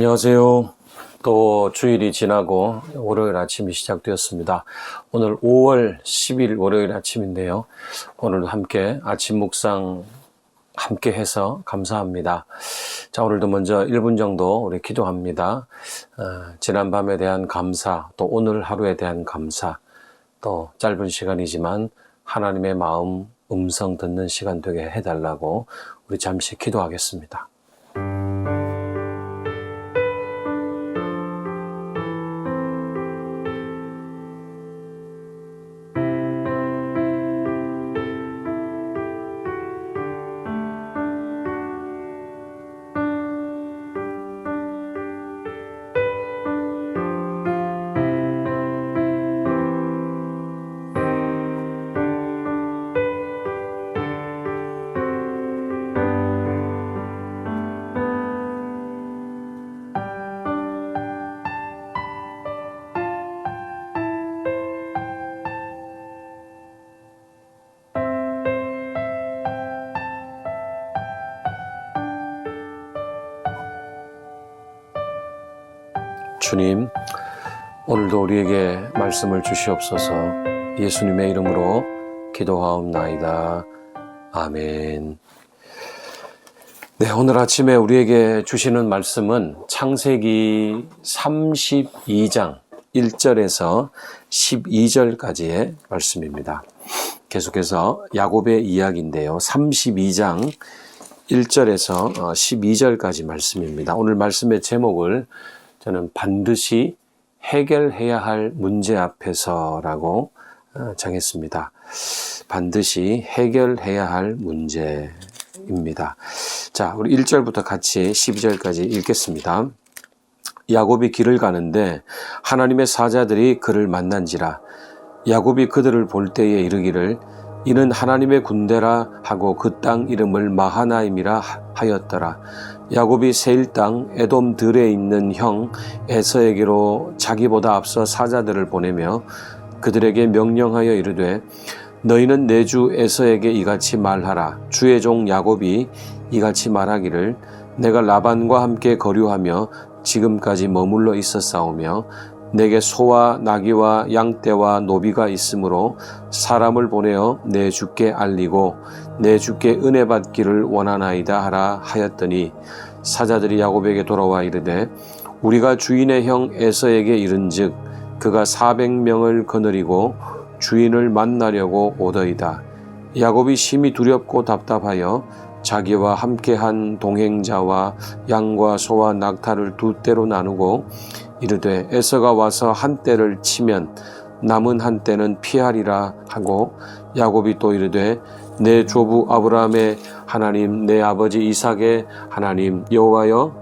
안녕하세요. 또 주일이 지나고 월요일 아침이 시작되었습니다. 오늘 5월 10일 월요일 아침인데요. 오늘도 함께 아침 묵상 함께 해서 감사합니다. 자, 오늘도 먼저 1분 정도 우리 기도합니다. 지난 밤에 대한 감사, 또 오늘 하루에 대한 감사, 또 짧은 시간이지만 하나님의 마음 음성 듣는 시간 되게 해달라고 우리 잠시 기도하겠습니다. 주님, 오늘도 우리에게 말씀을 주시옵소서. 예수님의 이름으로 기도하옵나이다. 아멘. 네, 오늘 아침에 우리에게 주시는 말씀은 창세기 32장 1절에서 12절까지의 말씀입니다. 계속해서 야곱의 이야기인데요. 32장 1절에서 12절까지 말씀입니다. 오늘 말씀의 제목을 저는 반드시 해결해야 할 문제 앞에서라고 정했습니다. 반드시 해결해야 할 문제입니다. 자, 우리 1절부터 같이 12절까지 읽겠습니다. 야곱이 길을 가는데 하나님의 사자들이 그를 만난지라. 야곱이 그들을 볼 때에 이르기를 이는 하나님의 군대라 하고 그 땅 이름을 마하나임이라 하였더라. 야곱이 세일 땅 에돔 들에 있는 형 에서에게로 자기보다 앞서 사자들을 보내며 그들에게 명령하여 이르되 너희는 내 주 에서에게 이같이 말하라. 주의 종 야곱이 이같이 말하기를 내가 라반과 함께 거류하며 지금까지 머물러 있었사오며 내게 소와 나귀와 양떼와 노비가 있으므로 사람을 보내어 내 주께 알리고 내 주께 은혜 받기를 원하나이다 하라 하였더니 사자들이 야곱에게 돌아와 이르되 우리가 주인의 형 에서에게 이른즉 그가 400명을 거느리고 주인을 만나려고 오더이다. 야곱이 심히 두렵고 답답하여 자기와 함께한 동행자와 양과 소와 낙타를 두 떼로 나누고 이르되 에서가 와서 한 떼를 치면 남은 한 떼는 피하리라 하고 야곱이 또 이르되 내 조부 아브라함의 하나님 내 아버지 이삭의 하나님 여호와여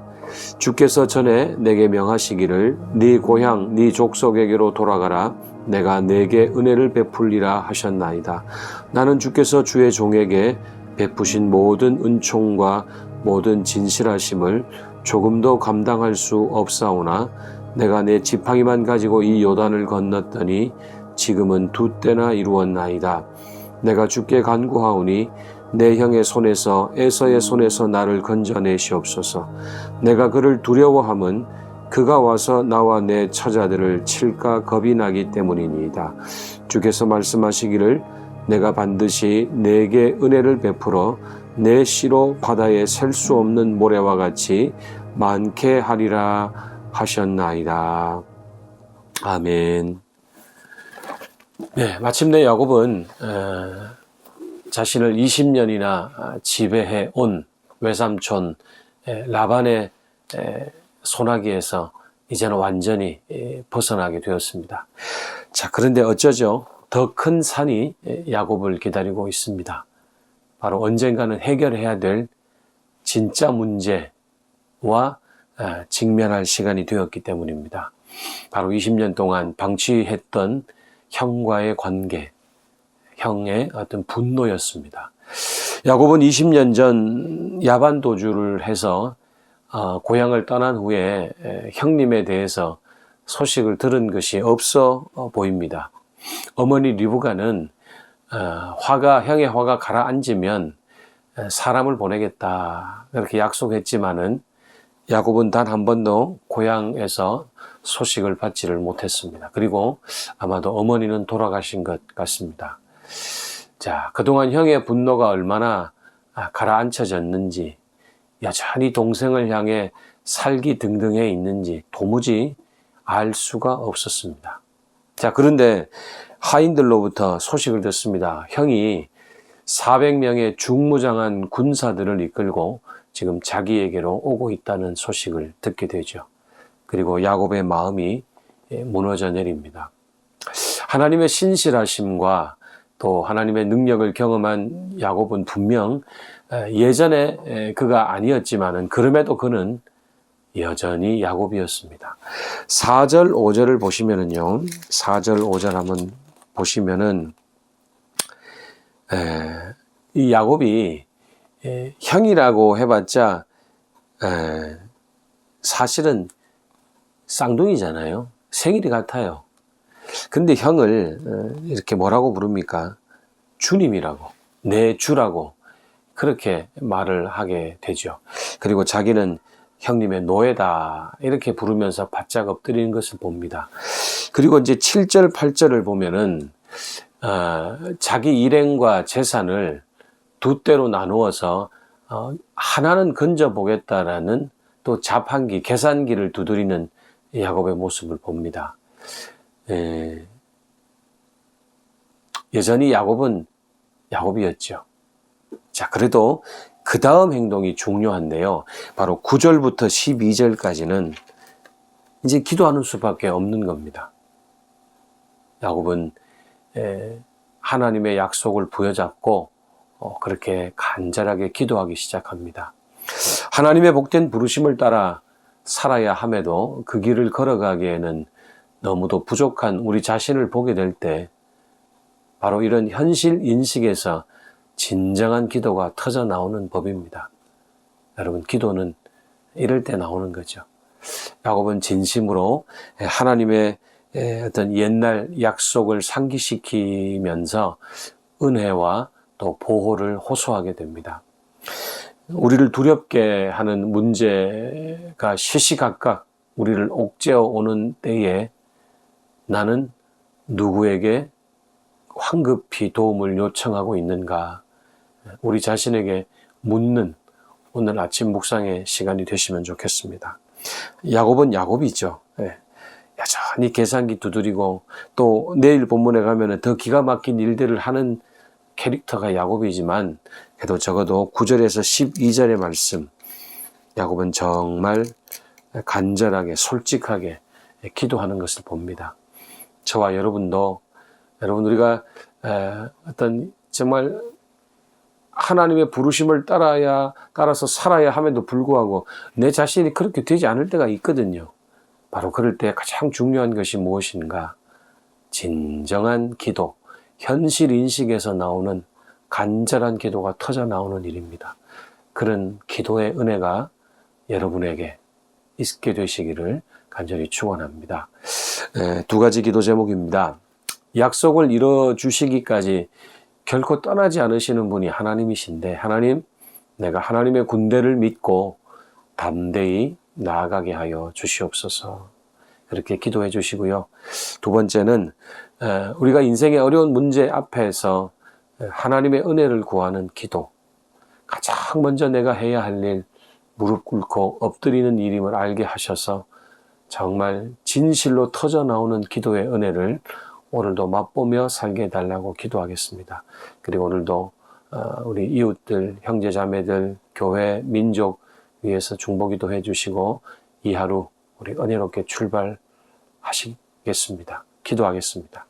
주께서 전에 내게 명하시기를 네 고향 네 족속에게로 돌아가라 내가 내게 은혜를 베풀리라 하셨나이다. 나는 주께서 주의 종에게 베푸신 모든 은총과 모든 진실하심을 조금도 감당할 수 없사오나 내가 내 지팡이만 가지고 이 요단을 건넜더니 지금은 두 때나 이루었나이다. 내가 주께 간구하오니 내 형의 손에서 에서의 손에서 나를 건져내시옵소서. 내가 그를 두려워함은 그가 와서 나와 내 처자들을 칠까 겁이 나기 때문이니이다. 주께서 말씀하시기를 내가 반드시 내게 은혜를 베풀어 내 씨로 바다에 셀 수 없는 모래와 같이 많게 하리라 하셨나이다. 아멘. 네, 마침내 야곱은 자신을 20년이나 지배해 온 외삼촌 라반의 손아귀에서 이제는 완전히 벗어나게 되었습니다. 자, 그런데 어쩌죠? 더 큰 산이 야곱을 기다리고 있습니다. 바로 언젠가는 해결해야 될 진짜 문제와 직면할 시간이 되었기 때문입니다. 바로 20년 동안 방치했던 형과의 관계, 형의 어떤 분노였습니다. 야곱은 20년 전 야반 도주를 해서 고향을 떠난 후에 형님에 대해서 소식을 들은 것이 없어 보입니다. 어머니 리브가는 형의 화가 가라앉으면 사람을 보내겠다 그렇게 약속했지만은 야곱은 단 한 번도 고향에서 소식을 받지를 못했습니다. 그리고 아마도 어머니는 돌아가신 것 같습니다. 자, 그동안 형의 분노가 얼마나 가라앉혀졌는지, 여전히 동생을 향해 살기 등등해 있는지 도무지 알 수가 없었습니다. 자, 그런데 하인들로부터 소식을 듣습니다. 형이 400명의 중무장한 군사들을 이끌고 지금 자기에게로 오고 있다는 소식을 듣게 되죠. 그리고 야곱의 마음이 무너져 내립니다. 하나님의 신실하심과 또 하나님의 능력을 경험한 야곱은 분명 예전에 그가 아니었지만은 그럼에도 그는 여전히 야곱이었습니다. 4절 5절을 보시면은요. 4절 5절 한번 보시면은 이 야곱이 형이라고 해봤자 사실은 쌍둥이잖아요. 생일이 같아요. 근데 형을 이렇게 뭐라고 부릅니까? 주님이라고, 내 주라고 그렇게 말을 하게 되죠. 그리고 자기는 형님의 노예다 이렇게 부르면서 바짝 엎드리는 것을 봅니다. 그리고 이제 7절 8절을 보면은 자기 일행과 재산을 두 때로 나누어서 하나는 건져보겠다라는 또 자판기, 계산기를 두드리는 야곱의 모습을 봅니다. 여전히 야곱은 야곱이었죠. 자, 그래도 그 다음 행동이 중요한데요. 바로 9절부터 12절까지는 이제 기도하는 수밖에 없는 겁니다. 야곱은 하나님의 약속을 부여잡고 그렇게 간절하게 기도하기 시작합니다. 하나님의 복된 부르심을 따라 살아야 함에도 그 길을 걸어가기에는 너무도 부족한 우리 자신을 보게 될 때 바로 이런 현실 인식에서 진정한 기도가 터져 나오는 법입니다. 여러분, 기도는 이럴 때 나오는 거죠. 야곱은 진심으로 하나님의 어떤 옛날 약속을 상기시키면서 은혜와 또 보호를 호소하게 됩니다. 우리를 두렵게 하는 문제가 시시각각 우리를 옥죄어 오는 때에 나는 누구에게 황급히 도움을 요청하고 있는가? 우리 자신에게 묻는 오늘 아침 묵상의 시간이 되시면 좋겠습니다. 야곱은 야곱이죠. 여전히 계산기 두드리고 또 내일 본문에 가면 더 기가 막힌 일들을 하는 캐릭터가 야곱이지만 그래도 적어도 9절에서 12절의 말씀, 야곱은 정말 간절하게 솔직하게 기도하는 것을 봅니다. 저와 여러분도 우리가 어떤 정말 하나님의 부르심을 따라서 살아야 함에도 불구하고 내 자신이 그렇게 되지 않을 때가 있거든요. 바로 그럴 때 가장 중요한 것이 무엇인가? 진정한 기도, 현실 인식에서 나오는 간절한 기도가 터져 나오는 일입니다. 그런 기도의 은혜가 여러분에게 있게 되시기를 간절히 축원합니다. 두 가지 기도 제목입니다. 약속을 이뤄주시기까지 결코 떠나지 않으시는 분이 하나님이신데, 하나님, 내가 하나님의 군대를 믿고 담대히 나아가게 하여 주시옵소서. 그렇게 기도해 주시고요. 두 번째는 우리가 인생의 어려운 문제 앞에서 하나님의 은혜를 구하는 기도. 가장 먼저 내가 해야 할 일, 무릎 꿇고 엎드리는 일임을 알게 하셔서 정말 진실로 터져 나오는 기도의 은혜를 오늘도 맛보며 살게 해달라고 기도하겠습니다. 그리고 오늘도 우리 이웃들, 형제자매들, 교회, 민족 위해서 중보기도 해주시고 이 하루 우리 은혜롭게 출발하시겠습니다. 기도하겠습니다.